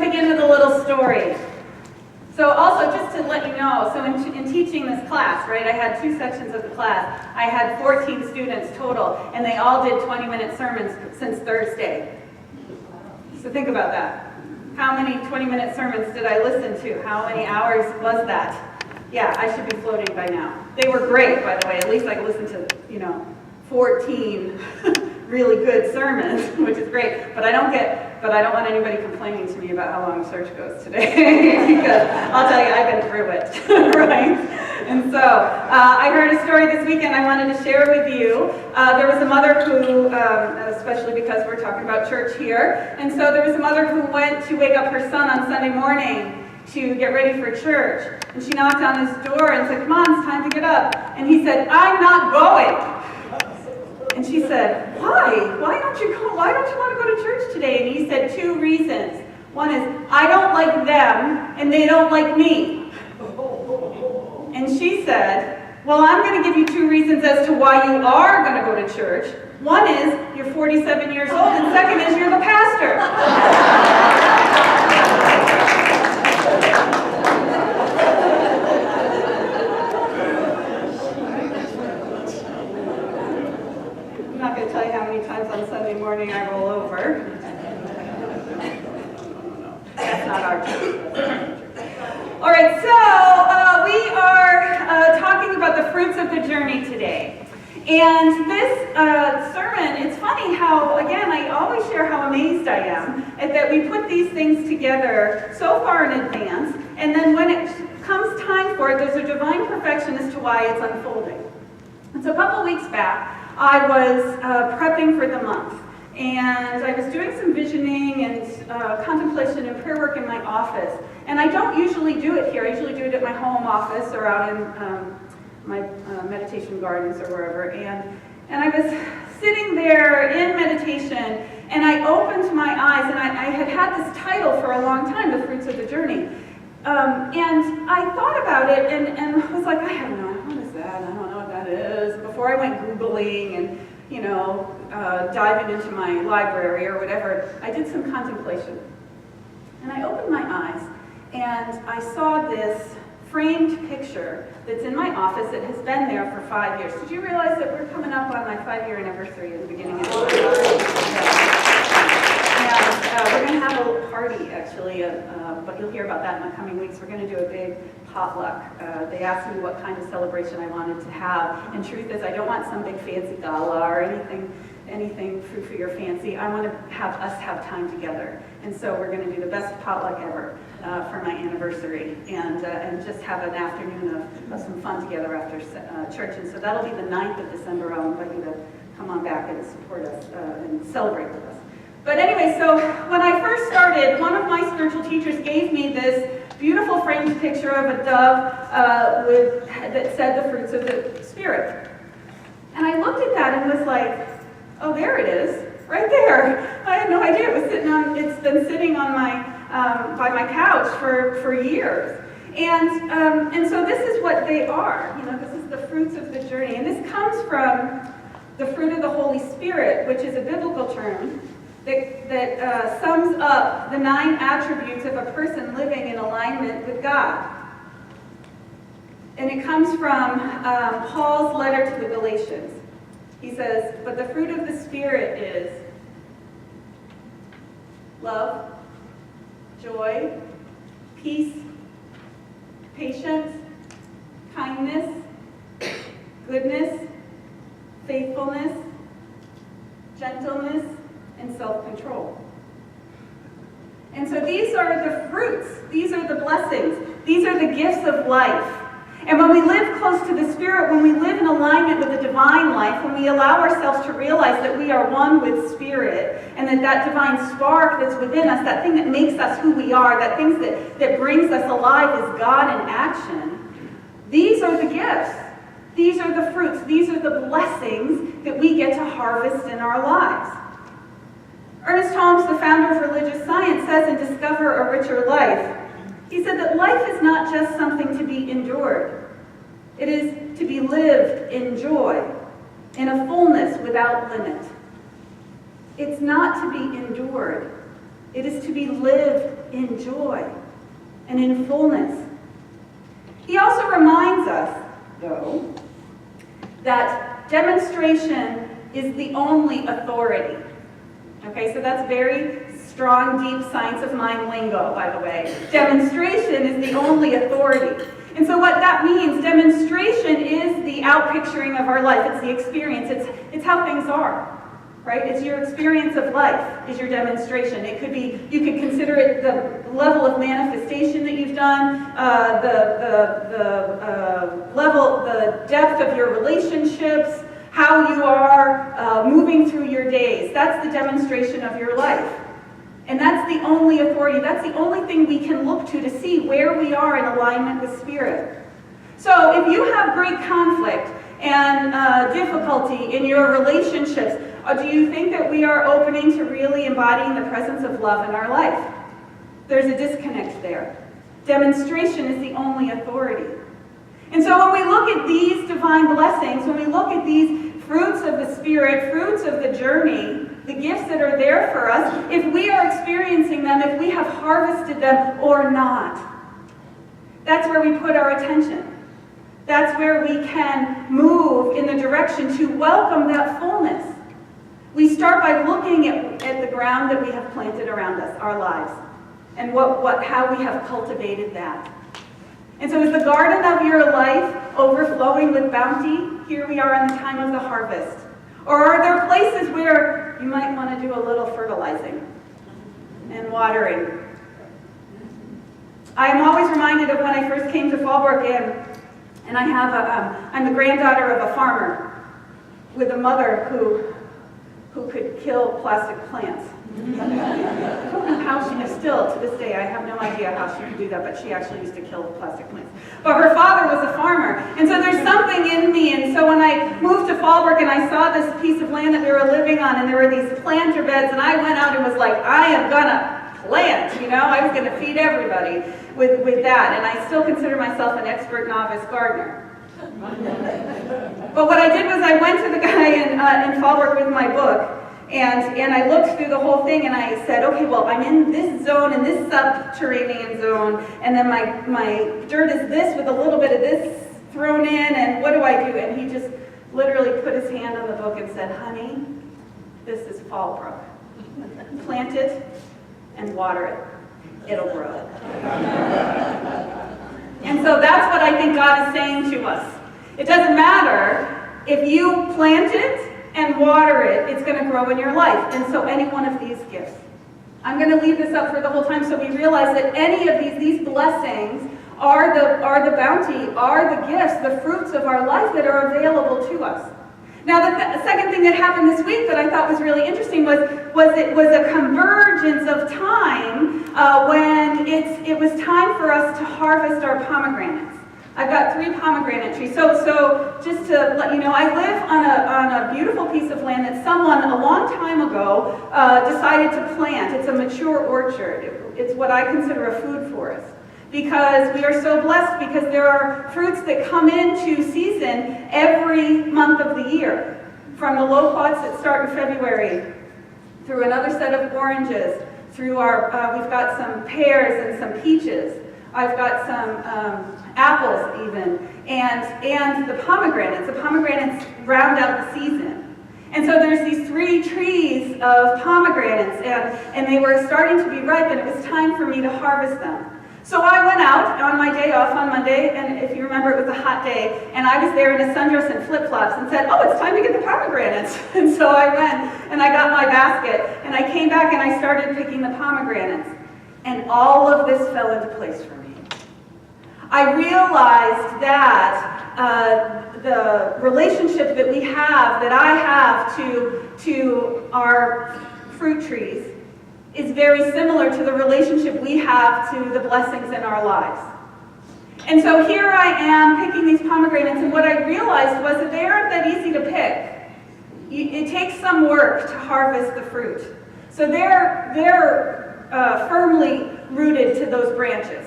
to begin with a little story. So also, just to let you know, so in teaching this class, right, I had 2 sections of the class. I had 14 students total, and they all did 20-minute sermons since Thursday. So think about that. How many 20-minute sermons did I listen to? How many hours was that? Yeah, I should be floating by now. They were great, by the way. At least I listened to, 14 really good sermons, which is great. But I don't want anybody complaining to me about how long church goes today, because I'll tell you, I've been through it, right? And so I heard a story this weekend I wanted to share with you. There was a mother who, especially because we're talking about church here, and so there was a mother who went to wake up her son on Sunday morning to get ready for church. And she knocked on his door and said, "Come on, it's time to get up." And he said, "I'm not going." And she said, "Why? Why don't you go? Why don't you want to go to church today?" And he said 2 reasons. One is, "I don't like them, and they don't like me." And she said, "Well, I'm going to give you 2 reasons as to why you are going to go to church. One is, you're 47 years old, and second is, you're the pastor." I'm not going to tell you how many times on Sunday morning I roll over. That's not our church. All right, so we are talking about the fruits of the journey today. And this sermon, it's funny how, again, I always share how amazed I am at that we put these things together so far in advance, and then when it comes time for it, there's a divine perfection as to why it's unfolding. And so a couple weeks back, I was prepping for the month, and I was doing some visioning and contemplation and prayer work in my office. And I don't usually do it here. I usually do it at my home office or out in my meditation gardens or wherever. And I was sitting there in meditation, and I opened my eyes, and I had this title for a long time, The Fruits of the Journey. And I thought about it and was like, I don't know, what is that? I don't know what that is. Before I went Googling and, diving into my library or whatever, I did some contemplation. And I opened my eyes, and I saw this framed picture that's in my office that has been there for 5 years. Did you realize that we're coming up on my 5-year anniversary at the beginning of the year? And we're going to have a little party, actually, but you'll hear about that in the coming weeks. We're going to do a big potluck. They asked me what kind of celebration I wanted to have, and truth is, I don't want some big fancy gala or anything for your fancy. I want to have us have time together, and so we're going to do the best potluck ever for my anniversary, and just have an afternoon of some fun together after church. And so that'll be the 9th of December. I'll invite you to come on back and support us and celebrate with us. But anyway, so when I first started, one of my spiritual teachers gave me this beautiful framed picture of a dove that said the fruits of the Spirit. And I looked at that and was like, oh, there it is, right there. I had no idea it was it's been sitting on my by my couch for years. And so this is what they are. This is the fruits of the journey. And this comes from the fruit of the Holy Spirit, which is a biblical term that sums up the 9 attributes of a person living in alignment with God. And it comes from Paul's letter to the Galatians. He says, but the fruit of the Spirit is love, joy, peace, patience, kindness, goodness, faithfulness, gentleness, and self-control. And so these are the fruits, these are the blessings, these are the gifts of life. And when we live close to the Spirit, when we live in alignment with the divine life, when we allow ourselves to realize that we are one with Spirit, and that divine spark that's within us, that thing that makes us who we are, that thing that brings us alive is God in action, these are the gifts. These are the fruits. These are the blessings that we get to harvest in our lives. Ernest Holmes, the founder of religious science, says in Discover a Richer Life, he said that life is not just something to be endured. It is to be lived in joy, in a fullness without limit. It's not to be endured. It is to be lived in joy and in fullness. He also reminds us, though, that demonstration is the only authority. Okay, so that's very strong, deep science of mind lingo, by the way. Demonstration is the only authority. And so what that means, demonstration is the outpicturing of our life. It's the experience. It's how things are. Right? It's your experience of life is your demonstration. It could be, you could consider it the level of manifestation that you've done, the depth of your relationships, how you are moving through your days. That's the demonstration of your life. And that's the only authority. That's the only thing we can look to see where we are in alignment with Spirit. So if you have great conflict and difficulty in your relationships, do you think that we are opening to really embodying the presence of love in our life? There's a disconnect there. Demonstration is the only authority. And so when we look at these divine blessings, when we look at these fruits of the Spirit, fruits of the journey, the gifts that are there for us, if we are experiencing them, if we have harvested them or not, that's where we put our attention. That's where we can move in the direction to welcome that fullness. We start by looking at the ground that we have planted around us, our lives, and how we have cultivated that. And so is the garden of your life overflowing with bounty? Here we are in the time of the harvest. Or are there places where you might want to do a little fertilizing and watering? I am always reminded of when I first came to Fallbrook, and I'm the granddaughter of a farmer with a mother who could kill plastic plants. I don't know how still to this day, I have no idea how she could do that, but she actually used to kill plastic plants. But her father was a farmer, and so there's something in me, and so when I moved to Fallbrook and I saw this piece of land that we were living on, and there were these planter beds, and I went out and was like, I am gonna plant, I was gonna feed everybody with that, and I still consider myself an expert novice gardener. But what I did was I went to the guy in Fallbrook with my book, and I looked through the whole thing, and I said, okay, well, I'm in this zone, in this subterranean zone, and then my dirt is this with a little bit of this thrown in, and what do I do? And he just literally put his hand on the book and said, honey, this is Fallbrook. Plant it and water it. It'll grow. And so that's what I think God is saying to us. It doesn't matter if you plant it and water it, it's going to grow in your life. And so any one of these gifts. I'm going to leave this up for the whole time so we realize that any of these blessings are the bounty, are the gifts, the fruits of our life that are available to us. Now the second thing that happened this week that I thought was really interesting was a convergence of time when it was time for us to harvest our pomegranates. I've got 3 pomegranate trees. So just to let you know, I live on a beautiful piece of land that someone a long time ago decided to plant. It's a mature orchard. It's what I consider a food forest. Because we are so blessed because there are fruits that come into season every month of the year. From the low pods that start in February, through another set of oranges, through we've got some pears and some peaches. I've got some apples even, and the pomegranates. The pomegranates round out the season. And so there's these 3 trees of pomegranates, and they were starting to be ripe, and it was time for me to harvest them. So I went out on my day off on Monday, and if you remember, it was a hot day, and I was there in a sundress and flip-flops and said, oh, it's time to get the pomegranates. And so I went, and I got my basket, and I came back, and I started picking the pomegranates. And all of this fell into place for me. I realized that the relationship that I have to our fruit trees, is very similar to the relationship we have to the blessings in our lives. And so here I am picking these pomegranates, and what I realized was that they aren't that easy to pick. It takes some work to harvest the fruit. So they're firmly rooted to those branches.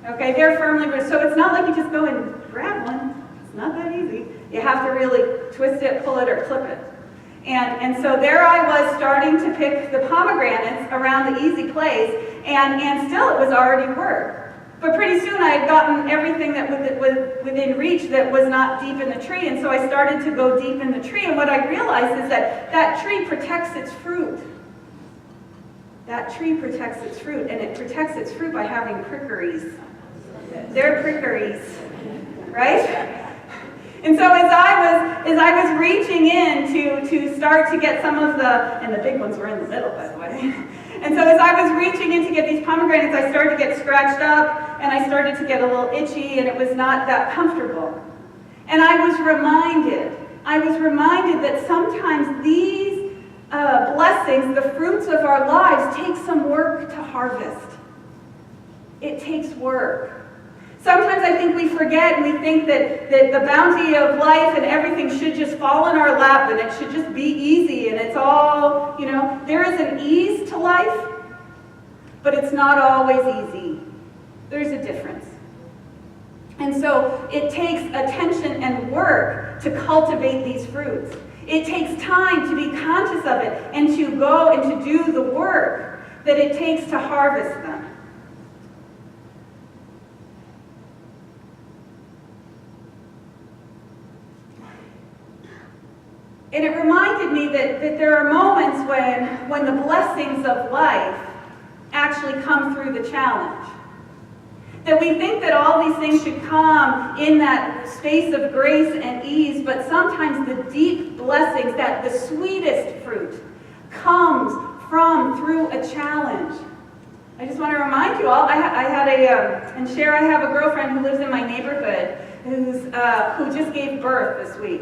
Okay, they're firmly rooted. So it's not like you just go and grab one. It's not that easy. You have to really twist it, pull it, or clip it. And so there I was starting to pick the pomegranates around the easy place, and still it was already work. But pretty soon I had gotten everything that was within reach that was not deep in the tree, and so I started to go deep in the tree, and what I realized is that tree protects its fruit. That tree protects its fruit, and it protects its fruit by having prickeries. They're prickeries, right? And so as I was reaching in to start to get some of and the big ones were in the middle, by the way. And so as I was reaching in to get these pomegranates, I started to get scratched up, and I started to get a little itchy, and it was not that comfortable. And I was reminded that sometimes these blessings, the fruits of our lives, take some work to harvest. It takes work. Sometimes I think we forget and we think that the bounty of life and everything should just fall in our lap and it should just be easy and it's all, there is an ease to life, but it's not always easy. There's a difference. And so it takes attention and work to cultivate these fruits. It takes time to be conscious of it and to go and to do the work that it takes to harvest them. And it reminded me that there are moments when the blessings of life actually come through the challenge. That we think that all these things should come in that space of grace and ease, but sometimes the deep blessings, that the sweetest fruit, comes through a challenge. I just want to remind you all, I have a girlfriend who lives in my neighborhood who just gave birth this week.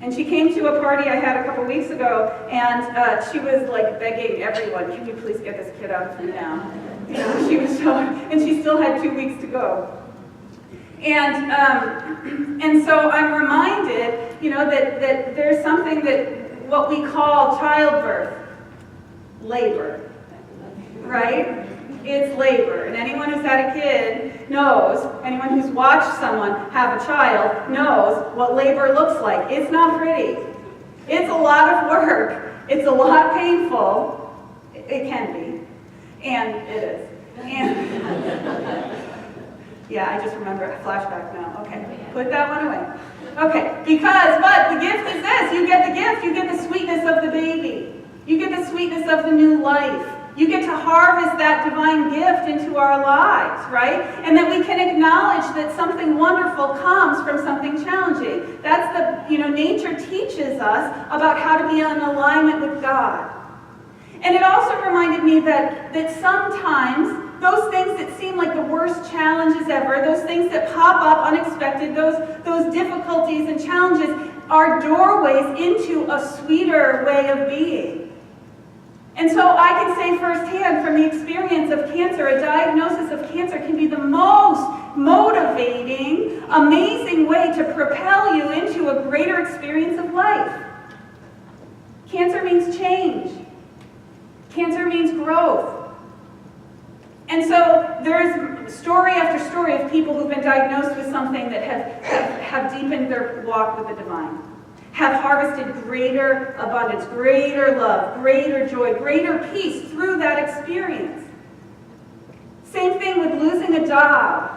And she came to a party I had a couple weeks ago, and she was like begging everyone, "Can you please get this kid out of me now?" She was so, and she still had 2 weeks to go. And so I'm reminded, that there's something that what we call childbirth, labor, right? It's labor, and anyone who's had a kid knows, anyone who's watched someone have a child knows what labor looks like. It's not pretty. It's a lot of work. It's a lot painful. It can be, and it is. And yeah, I just remember a flashback now. Okay, put that one away. Okay, but the gift is this. You get the gift. You get the sweetness of the baby. You get the sweetness of the new life. You get to harvest that divine gift into our lives, right? And that we can acknowledge that something wonderful comes from something challenging. That's nature teaches us about how to be in alignment with God. And it also reminded me that sometimes those things that seem like the worst challenges ever, those things that pop up unexpected, those difficulties and challenges are doorways into a sweeter way of being. And so I can say firsthand from the experience of cancer, a diagnosis of cancer can be the most motivating, amazing way to propel you into a greater experience of life. Cancer means change. Cancer means growth. And so there's story after story of people who've been diagnosed with something that have deepened their walk with the divine. Have harvested greater abundance, greater love, greater joy, greater peace through that experience. Same thing with losing a job.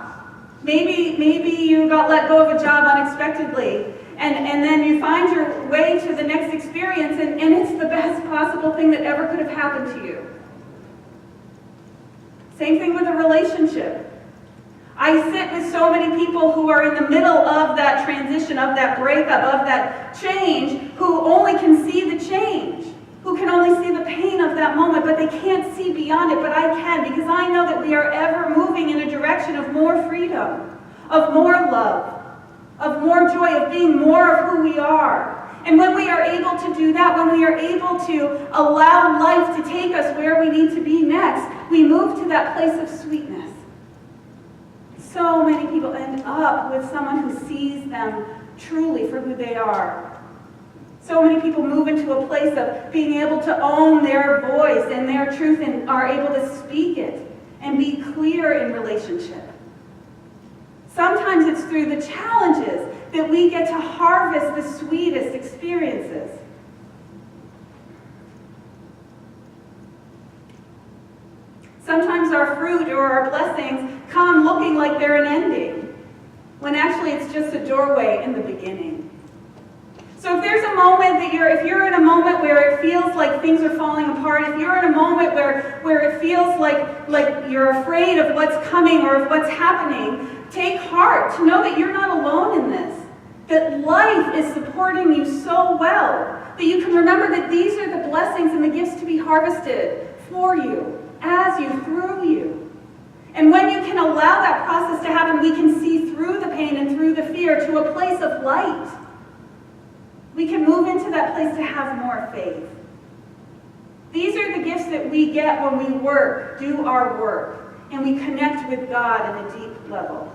Maybe you got let go of a job unexpectedly, and then you find your way to the next experience, and it's the best possible thing that ever could have happened to you. Same thing with a relationship. I sit with so many people who are in the middle of that transition, of that breakup, of that change, who only can see the change, who can only see the pain of that moment, but they can't see beyond it. But I can, because I know that we are ever moving in a direction of more freedom, of more love, of more joy, of being more of who we are. And when we are able to do that, when we are able to allow life to take us where we need to be next, we move to that place of sweetness. So many people end up with someone who sees them truly for who they are. So many people move into a place of being able to own their voice and their truth and are able to speak it and be clear in relationship. Sometimes it's through the challenges that we get to harvest the sweetest experiences. Sometimes our fruit or our blessings come looking like they're an ending, when actually it's just a doorway in the beginning. So if there's a moment that if you're in a moment where it feels like things are falling apart, if you're in a moment where it feels like you're afraid of what's coming or of what's happening, take heart to know that you're not alone in this, that life is supporting you so well, that you can remember that these are the blessings and the gifts to be harvested for you, as you, through you. And when you can allow that process to happen, we can see through the pain and through the fear to a place of light. We can move into that place to have more faith. These are the gifts that we get when we work, do our work, and we connect with God at a deep level.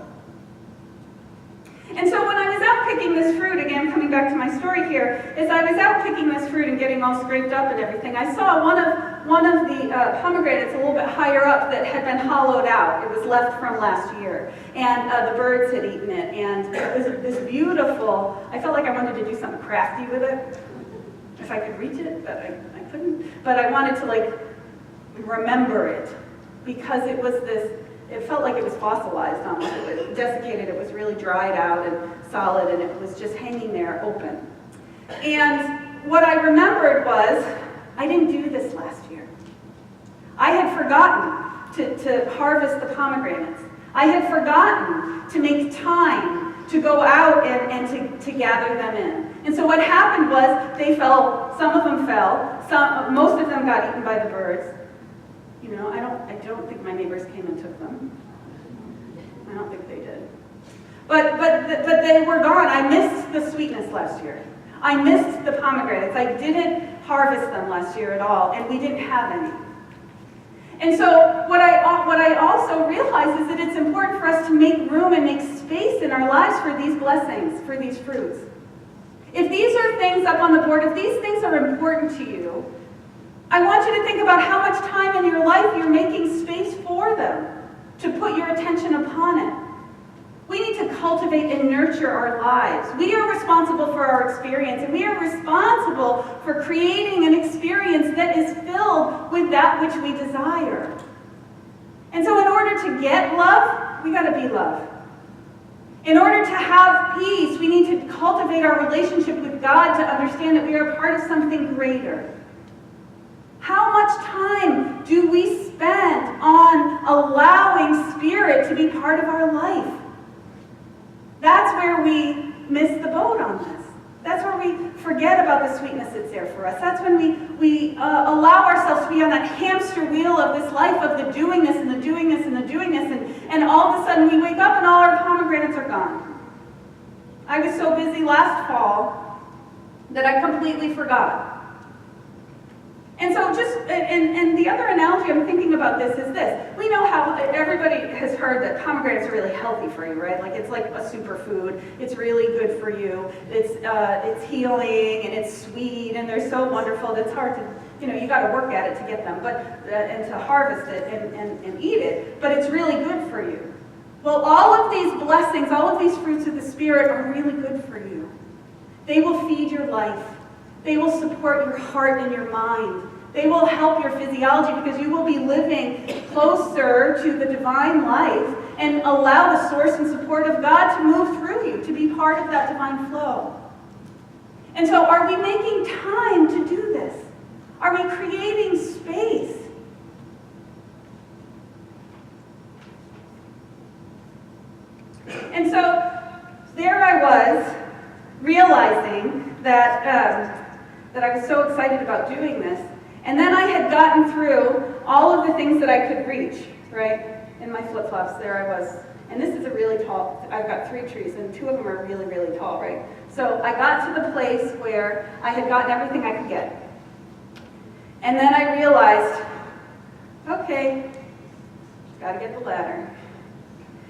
And so when I was out picking this fruit, again, coming back to my story here, as I was out picking this fruit and getting all scraped up and everything, I saw one of the pomegranates a little bit higher up that had been hollowed out. It was left from last year, and the birds had eaten it, and it was this beautiful, I felt like I wanted to do something crafty with it, if I could reach it, but I couldn't. But I wanted to remember it, because it was this, it felt like it was fossilized almost. It was desiccated, it was really dried out and solid, and it was just hanging there open. And what I remembered was, I didn't do this last year. I had forgotten to harvest the pomegranates. I had forgotten to make time to go out and to gather them in. And so what happened was, they fell, some of them fell, most of them got eaten by the birds. You know, I don't think my neighbors came and took them. I don't think they did. But they were gone. I missed the sweetness last year. I missed the pomegranates. I didn't harvest them last year at all, and we didn't have any. And so what I also realize is that it's important for us to make room and make space in our lives for these blessings, for these fruits. If these are things up on the board, if these things are important to you, I want you to think about how much time in your life you're making space for them, to put your attention upon it. We need to cultivate and nurture our lives. We are responsible for our experience, and we are responsible for creating an experience that is filled with that which we desire. And so in order to get love, we got to be love. In order to have peace, we need to cultivate our relationship with God to understand that we are a part of something greater. How much time do we spend on allowing Spirit to be part of our life? That's where we miss the boat on this. That's where we forget about the sweetness that's there for us. That's when we allow ourselves to be on that hamster wheel of this life of the doing this and the doing this and the doing this, and all of a sudden we wake up and all our pomegranates are gone. I was so busy last fall that I completely forgot. And so and the other analogy I'm thinking about this is this. We know how everybody has heard that pomegranates are really healthy for you, right? Like it's like a superfood. It's really good for you. It's healing and it's sweet and they're so wonderful that it's hard to, you got to work at it to get them, but and to harvest it and eat it. But it's really good for you. Well, all of these blessings, all of these fruits of the Spirit are really good for you. They will feed your life. They will support your heart and your mind. They will help your physiology because you will be living closer to the divine life and allow the source and support of God to move through you, to be part of that divine flow. And so are we making time to do this? Are we creating space? And so there I was, realizing that I was so excited about doing this. And then I had gotten through all of the things that I could reach, right? In my flip-flops, there I was. And this is a really tall, I've got 3 trees, and 2 of them are really, really tall, right? So I got to the place where I had gotten everything I could get. And then I realized, okay, gotta get the ladder.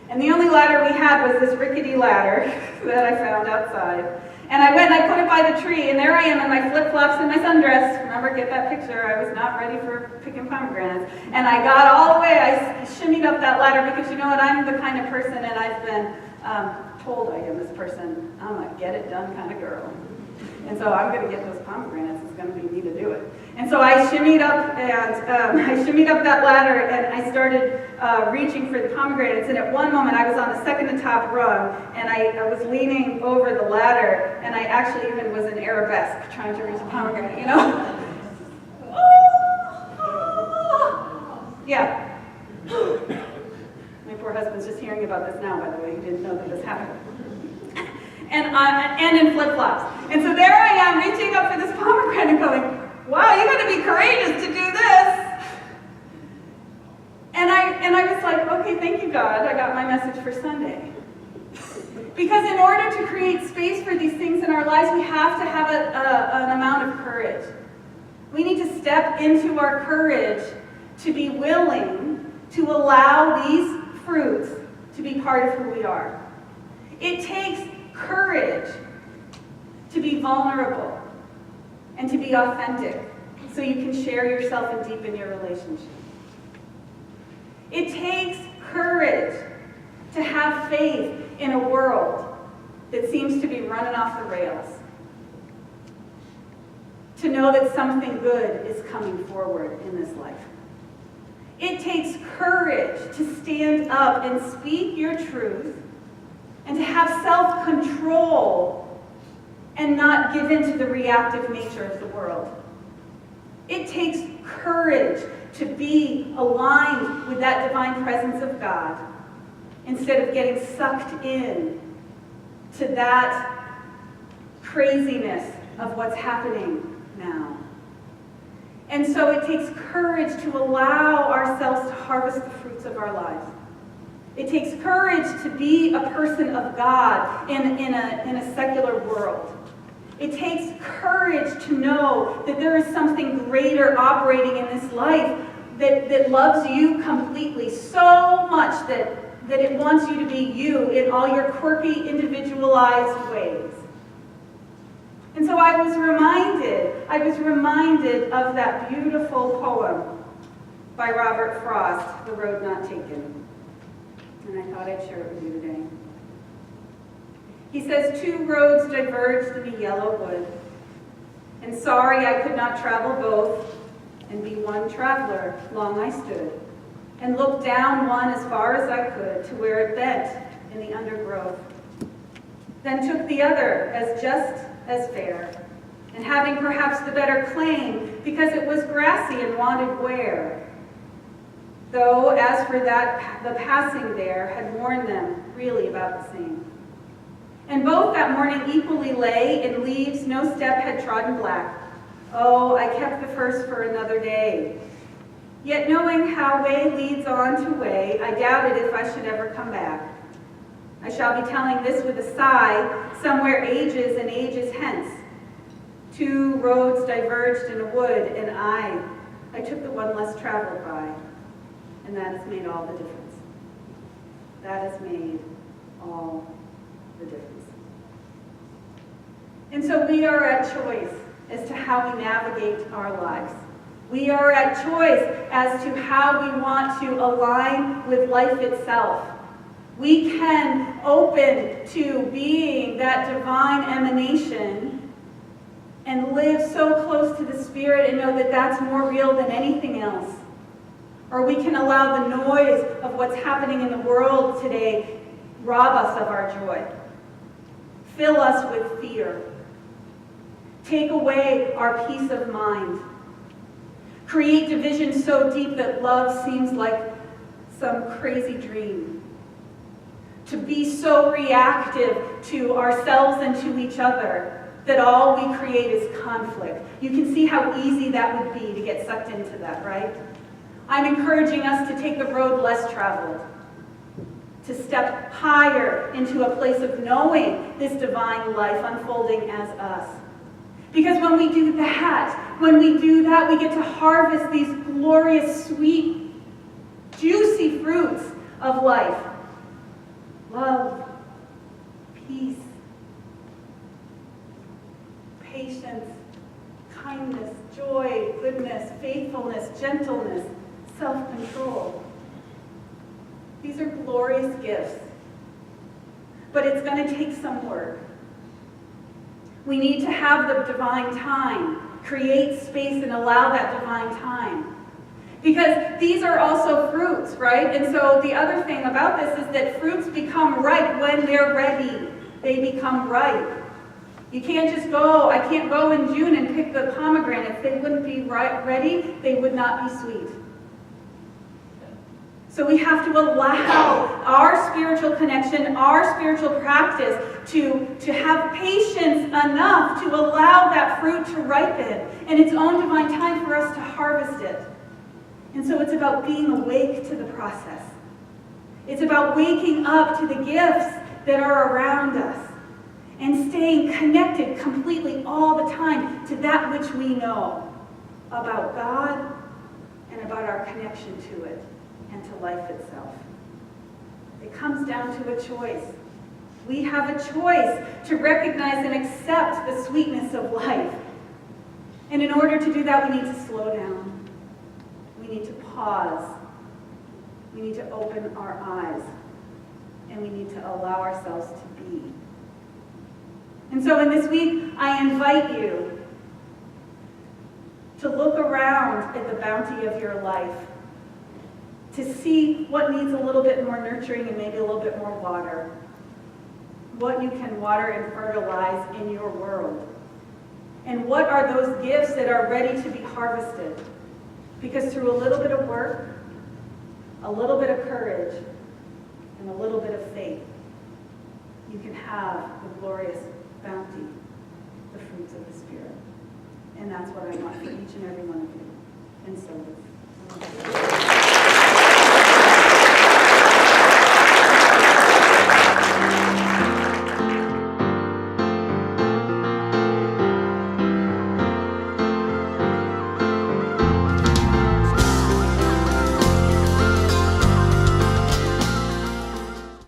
And the only ladder we had was this rickety ladder that I found outside. And I went and I put it by the tree, and there I am in my flip-flops and my sundress. Remember, get that picture. I was not ready for picking pomegranates. And I got all the way, I shimmied up that ladder because you know what, I'm the kind of person, and I've been told I am this person. I'm a get-it-done kind of girl. And so I'm going to get those pomegranates. It's going to be me to do it. And so I shimmied up that ladder and I started reaching for the pomegranates. And at one moment I was on the second to top rung and I was leaning over the ladder and I actually even was in arabesque trying to reach a pomegranate, you know? Yeah. My poor husband's just hearing about this now, by the way. He didn't know that this happened. And in flip-flops. And so there I am reaching up for this pomegranate going, wow, you got to be courageous to do this. And I was like, okay, thank you, God. I got my message for Sunday. Because in order to create space for these things in our lives, we have to have an amount of courage. We need to step into our courage to be willing to allow these fruits to be part of who we are. It takes courage to be vulnerable and to be authentic so you can share yourself and deepen your relationship. It takes courage to have faith in a world that seems to be running off the rails. To know that something good is coming forward in this life. It takes courage to stand up and speak your truth and to have self-control and not give in to the reactive nature of the world. It takes courage to be aligned with that divine presence of God instead of getting sucked in to that craziness of what's happening now. And so it takes courage to allow ourselves to harvest the fruits of our lives. It takes courage to be a person of God in a secular world. It takes courage to know that there is something greater operating in this life that loves you completely, so much that it wants you to be you in all your quirky, individualized ways. And so I was reminded of that beautiful poem by Robert Frost, The Road Not Taken. And I thought I'd share it with you today. He says, 2 roads diverged in the yellow wood, and sorry I could not travel both, and be one traveler, long I stood, and looked down one as far as I could to where it bent in the undergrowth. Then took the other as just as fair, and having perhaps the better claim, because it was grassy and wanted wear. Though, as for that, the passing there had worn them really about the same. And both that morning equally lay in leaves no step had trodden black. Oh, I kept the first for another day. Yet knowing how way leads on to way, I doubted if I should ever come back. I shall be telling this with a sigh, somewhere ages and ages hence. 2 roads diverged in a wood, and I took the one less traveled by. And that has made all the difference. That has made all the difference. And so we are at choice as to how we navigate our lives. We are at choice as to how we want to align with life itself. We can open to being that divine emanation and live so close to the Spirit and know that that's more real than anything else. Or we can allow the noise of what's happening in the world today rob us of our joy. Fill us with fear. Take away our peace of mind. Create division so deep that love seems like some crazy dream. To be so reactive to ourselves and to each other that all we create is conflict. You can see how easy that would be to get sucked into that, right? I'm encouraging us to take the road less traveled, to step higher into a place of knowing this divine life unfolding as us. Because when we do that, we get to harvest these glorious, sweet, juicy fruits of life. Love, peace, patience, kindness, joy, goodness, faithfulness, gentleness, self-control. These are glorious gifts, but it's going to take some work. We need to have the divine time create space and allow that divine time. Because these are also fruits, right? And so the other thing about this is that fruits become ripe when they're ready. They become ripe. You can't just go, I can't go in June and pick the pomegranates. They wouldn't be ready. They would not be sweet. So we have to allow our spiritual connection, our spiritual practice to have patience enough to allow that fruit to ripen in its own divine time for us to harvest it. And so it's about being awake to the process. It's about waking up to the gifts that are around us and staying connected completely all the time to that which we know about God and about our connection to it and to life itself. It comes down to a choice. We have a choice to recognize and accept the sweetness of life. And in order to do that, we need to slow down. We need to pause. We need to open our eyes. And we need to allow ourselves to be. And so in this week, I invite you to look around at the bounty of your life, to see what needs a little bit more nurturing and maybe a little bit more water, what you can water and fertilize in your world, and what are those gifts that are ready to be harvested. Because through a little bit of work, a little bit of courage, and a little bit of faith, you can have the glorious bounty, the fruits of the Spirit. And that's what I want for each and every one of you. And so